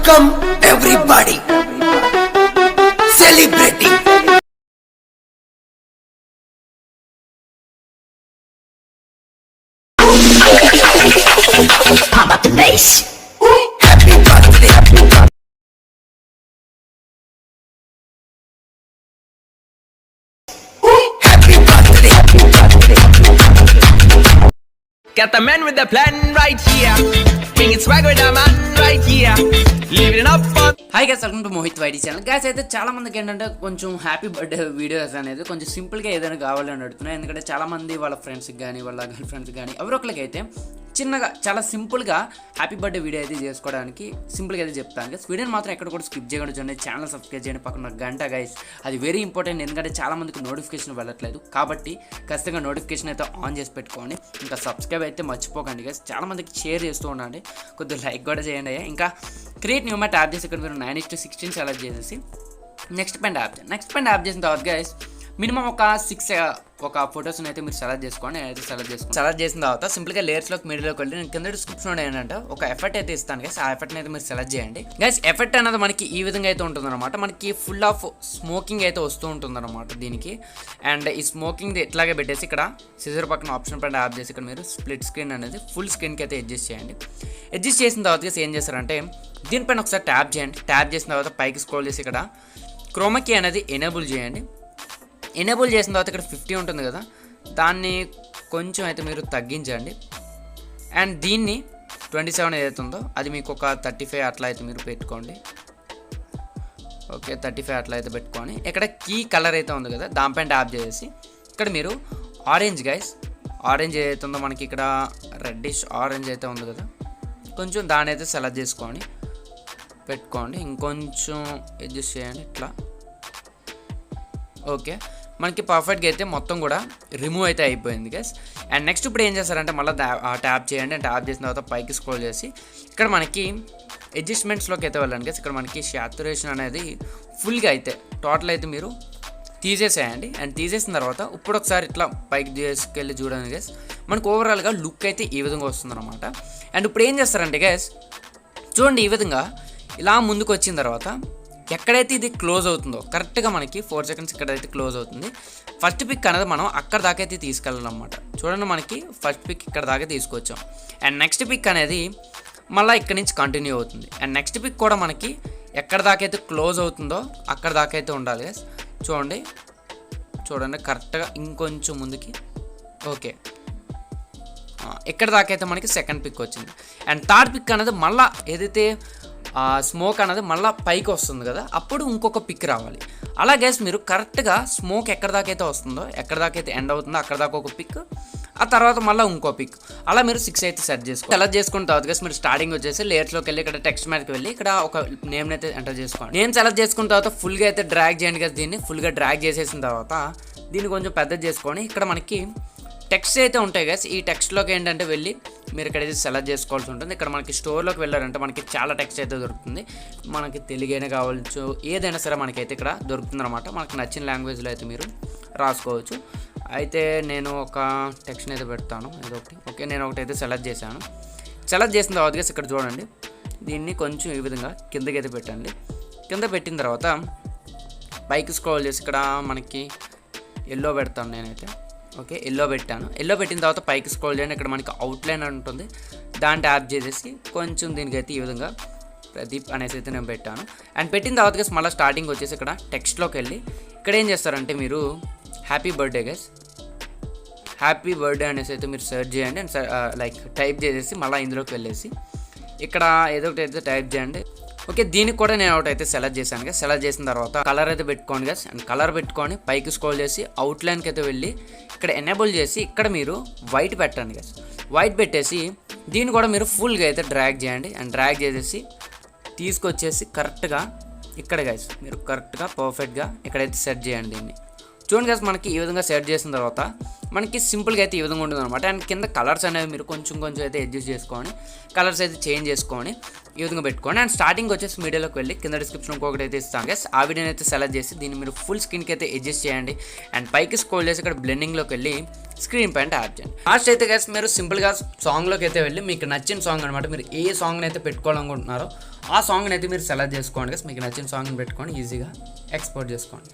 Welcome everybody. Celebrating. Pump up the bass. Happy birthday. Happy birthday. Got the man with the plan right here. Bringing swag with the man right here. Living up for. Hi guys, welcome to Mohit channel. Guys అయితే చాలా మందికి ఏంటంటే కొంచెం happy birthday videos అనేది కొంచెం సింపుల్గా ఏదైనా కావాలని అడుగుతున్నాయి. ఎందుకంటే చాలా మంది వాళ్ళ ఫ్రెండ్స్కి కానీ వాళ్ళ గర్ల్ ఫ్రెండ్స్కి కానీ ఎవరొకరికి అయితే చిన్నగా చాలా సింపుల్గా హ్యాపీ బర్త్డే వీడియో అయితే చేసుకోవడానికి సింపుల్గా అయితే చెప్తాను గైస్. వీడియోని మాత్రం ఎక్కడ కూడా స్కిప్ చేయకుండా చూడండి. ఛానల్ సబ్స్క్రైబ్ చేయండి, పక్కన గంట గైస్, అది వెరీ ఇంపార్టెంట్. ఎందుకంటే చాలా మందికి నోటిఫికేషన్ వెళ్ళట్లేదు కాబట్టి ఖచ్చితంగా నోటిఫికేషన్ అయితే ఆన్ చేసి పెట్టుకోండి. ఇంకా సబ్స్క్రైబ్ అయితే మర్చిపోకండి గైస్. చాలా మందికి షేర్ చేస్తూ ఉండండి, కొద్దిగా లైక్ కూడా చేయండి. ఇంకా క్రియేట్ న్యూ మ్యాట్ యాప్ చేసి ఇక్కడ మీరు 9:16 సెలెక్ట్ చేసేసి నెక్స్ట్ పెయింట్ యాప్ చేసిన తర్వాత గైస్ మినిమం ఒక 6 ఫొటోస్ని అయితే మీరు సెలెక్ట్ చేసుకోండి. నేనైతే సెలెక్ట్ చేసిన తర్వాత సింపుల్గా లేయర్స్లోకి మీడియాలోకి వెళ్ళి నేను కింద డిస్క్రిప్షన్లో ఏంటంటే ఒక ఎఫెక్ట్ అయితే ఇస్తాను గైస్. ఆ ఎఫెక్ట్ని అయితే మీరు సెలెక్ట్ చేయండి గైస్. ఎఫెక్ట్ అనేది మనకి ఈ విధంగా అయితే ఉంటుందన్నమాట. మనకి ఫుల్ ఆఫ్ స్మోకింగ్ అయితే వస్తూ ఉంటుందన్నమాట దీనికి. అండ్ ఈ స్మోకింగ్ ఇట్లాగే పెట్టేసి ఇక్కడ సిజర్ పక్కన ఆప్షన్ పైన యాప్ చేసి ఇక్కడ మీరు స్ప్లిట్ స్క్రీన్ అనేది ఫుల్ స్క్రీన్కి అయితే అడ్జస్ట్ చేయండి. అడ్జస్ట్ చేసిన తర్వాత ఏం చేస్తారంటే దీనిపైన ఒకసారి ట్యాప్ చేయండి. ట్యాప్ చేసిన తర్వాత పైకి స్క్రోల్ చేసి ఇక్కడ క్రోమాకీ అనేది ఎనేబుల్ చేయండి. ఎనేబుల్ చేసిన తర్వాత ఇక్కడ 50 ఉంటుంది కదా, దాన్ని కొంచెం అయితే మీరు తగ్గించండి. అండ్ దీన్ని 27 ఏదైతే ఉందో అది మీకు ఒక 35 అట్లా అయితే మీరు పెట్టుకోండి. ఓకే, 35 అట్లా అయితే పెట్టుకొని ఇక్కడ కీ కలర్ అయితే ఉంది కదా దానిపైన ట్యాప్ చేసి ఇక్కడ మీరు ఆరెంజ్ గైస్, ఆరెంజ్ ఏదైతే ఉందో మనకి ఇక్కడ రెడ్డిష్ ఆరెంజ్ అయితే ఉంది కదా, కొంచెం దాని అయితే సెలెక్ట్ చేసుకొని పెట్టుకోండి. ఇంకొంచెం అడ్జస్ట్ చేయండి ఇట్లా. ఓకే, మనకి పర్ఫెక్ట్గా అయితే మొత్తం కూడా రిమూవ్ అయితే అయిపోయింది గైస్. అండ్ నెక్స్ట్ ఇప్పుడు ఏం చేస్తారంటే మళ్ళీ ట్యాప్ చేయండి. అండ్ ట్యాప్ చేసిన తర్వాత పైకి స్క్రోల్ చేసి ఇక్కడ మనకి అడ్జస్ట్మెంట్స్లోకి అయితే వెళ్ళండి గైస్. ఇక్కడ మనకి సాచురేషన్ అనేది ఫుల్గా అయితే టోటల్ అయితే మీరు తీసేసేయండి. అండ్ తీసేసిన తర్వాత ఇప్పుడు ఒకసారి ఇట్లా పైకి తీసుకెళ్ళి చూడండి గైస్, మనకు ఓవరాల్గా లుక్ అయితే ఈ విధంగా వస్తుందన్నమాట. అండ్ ఇప్పుడు ఏం చేస్తారంటే గైస్ చూడండి, ఈ విధంగా ఇలా ముందుకు వచ్చిన తర్వాత ఎక్కడైతే ఇది క్లోజ్ అవుతుందో కరెక్ట్గా మనకి 4 సెకండ్స్ ఇక్కడైతే క్లోజ్ అవుతుంది. ఫస్ట్ పిక్ అనేది మనం అక్కడ దాకా అయితే తీసుకెళ్ళాలన్నమాట. చూడండి, మనకి ఫస్ట్ పిక్ ఇక్కడ దాకా తీసుకొచ్చాం. అండ్ నెక్స్ట్ పిక్ అనేది మళ్ళీ ఇక్కడ నుంచి కంటిన్యూ అవుతుంది. అండ్ నెక్స్ట్ పిక్ కూడా మనకి ఎక్కడ దాకా అయితే క్లోజ్ అవుతుందో అక్కడ దాకా అయితే ఉండాలి. చూడండి కరెక్ట్గా ఇంకొంచెం ముందుకి. ఓకే, ఇక్కడ దాకా అయితే మనకి సెకండ్ పిక్ వచ్చింది. అండ్ థర్డ్ పిక్ అనేది మళ్ళీ ఏదైతే స్మోక్ అనేది మళ్ళీ పైకి వస్తుంది కదా, అప్పుడు ఇంకొక పిక్ రావాలి. అలా గైస్ మీరు కరెక్ట్గా స్మోక్ ఎక్కడ దాకా అయితే వస్తుందో ఎక్కడ దాకా అయితే ఎండ్ అవుతుందో అక్కడ దాకా ఒక పిక్, ఆ తర్వాత మళ్ళీ ఇంకో పిక్, అలా మీరు 6 అయితే సెలెక్ట్ చేసుకున్న తర్వాత గైస్ మీరు స్టార్టింగ్ వచ్చేసి లేయర్స్లోకి వెళ్ళి ఇక్కడ టెక్స్ట్ మీదకి వెళ్ళి ఇక్కడ ఒక నేమ్ అయితే ఎంటర్ చేసుకోండి. నేమ్ సెలెక్ట్ చేసుకున్న తర్వాత ఫుల్గా అయితే డ్రాగ్ చేయండి గైస్. దీన్ని ఫుల్గా డ్రాగ్ చేసేసిన తర్వాత దీన్ని కొంచెం పెద్దది చేసుకొని ఇక్కడ మనకి టెక్స్ట్ అయితే ఉంటాయి గైస్. ఈ టెక్స్ట్లోకి ఏంటంటే వెళ్ళి మీరు ఇక్కడైతే సెలెక్ట్ చేసుకోవాల్సి ఉంటుంది. ఇక్కడ మనకి స్టోర్లోకి వెళ్ళారంటే మనకి చాలా టెక్స్ట్ అయితే దొరుకుతుంది. మనకి తెలుగైనా కావచ్చు, ఏదైనా సరే మనకైతే ఇక్కడ దొరుకుతుంది అనమాట. మనకి నచ్చిన లాంగ్వేజ్లో అయితే మీరు రాసుకోవచ్చు. అయితే నేను ఒక టెక్స్ట్ని అయితే పెడతాను ఏదో ఒకటి. ఓకే, నేను ఒకటి అయితే సెలెక్ట్ చేశాను. సెలెక్ట్ చేసిన తర్వాత గైస్ ఇక్కడ చూడండి, దీన్ని కొంచెం ఈ విధంగా కిందకి అయితే పెట్టండి. కింద పెట్టిన తర్వాత పైకి స్క్రోల్ చేసి ఇక్కడ మనకి ఎల్లో పెడతాను నేనైతే. ఓకే, ఎల్లో పెట్టాను. ఎల్లో పెట్టిన తర్వాత పైకి స్క్రోల్ చేయండి. ఇక్కడ మనకి అవుట్లైన్ ఉంటుంది, దాన్ని ట్యాప్ చేసేసి కొంచెం దీనికైతే ఈ విధంగా ప్రదీప్ అనేసి అయితే నేను పెట్టాను. అండ్ పెట్టిన తర్వాత మళ్ళీ స్టార్టింగ్ వచ్చేసి ఇక్కడ టెక్స్ట్లోకి వెళ్ళి ఇక్కడ ఏం చేస్తారంటే మీరు happy birthday guys, happy birthday అనేసి అయితే మీరు సెర్చ్ చేయండి. అండ్ లైక్ టైప్ చేసేసి మళ్ళీ ఇందులోకి వెళ్ళేసి ఇక్కడ ఏదో ఒకటి అయితే టైప్ చేయండి. ఓకే, దీనికి కూడా నేను ఒకటి అయితే సెలెక్ట్ చేశాను కదా. సెలెక్ట్ చేసిన తర్వాత కలర్ అయితే పెట్టుకోండి గైస్. అండ్ కలర్ పెట్టుకొని పైకి స్క్రోల్ చేసి అవుట్లైన్కి అయితే వెళ్ళి ఇక్కడ ఎనేబుల్ చేసి ఇక్కడ మీరు వైట్ పెట్టండి గైస్. వైట్ పెట్టేసి దీన్ని కూడా మీరు ఫుల్గా అయితే డ్రాగ్ చేయండి. అండ్ డ్రాగ్ చేసేసి తీసుకొచ్చేసి కరెక్ట్గా ఇక్కడ గైస్ మీరు కరెక్ట్గా పర్ఫెక్ట్గా ఇక్కడైతే సెట్ చేయండి దీన్ని. చూడండి గైస్, మనకి ఈ విధంగా సెట్ చేసిన తర్వాత మనకి సింపుల్గా అయితే ఈ విధంగా ఉంటుంది అనమాట. అండ్ కింద కలర్స్ అనేవి మీరు కొంచెం అయితే అడ్జస్ట్ చేసుకొని కలర్స్ అయితే చేంజ్ చేసుకొని ఈ విధంగా పెట్టుకోండి. అండ్ స్టార్టింగ్ వచ్చేసి మీడియాలోకి వెళ్ళి కింద డిస్క్రిప్షన్ ఇంకొకటి అయితే ఇస్తాను గైస్, ఆ వీడియోని అయితే సెలెక్ట్ చేసి దీన్ని మీరు ఫుల్ స్క్రీన్కి అయితే అడ్జస్ట్ చేయండి. అండ్ పైకి స్క్రోల్ చేసి ఇక్కడ బ్లెండింగ్లోకి వెళ్ళి స్క్రీన్ పైన ట్యాప్ చేయండి. లాస్ట్ అయితే గైస్ మీరు సింపుల్గా సాంగ్లోకి అయితే వెళ్ళి మీకు నచ్చిన సాంగ్ అనమాట, మీరు ఏ సాంగ్ని అయితే పెట్టుకోవాలనుకుంటున్నారో ఆ సాంగ్ని అయితే మీరు సెలెక్ట్ చేసుకోండి గైస్. మీకు నచ్చిన సాంగ్ని పెట్టుకొని ఈజీగా ఎక్స్పోర్ట్ చేసుకోండి.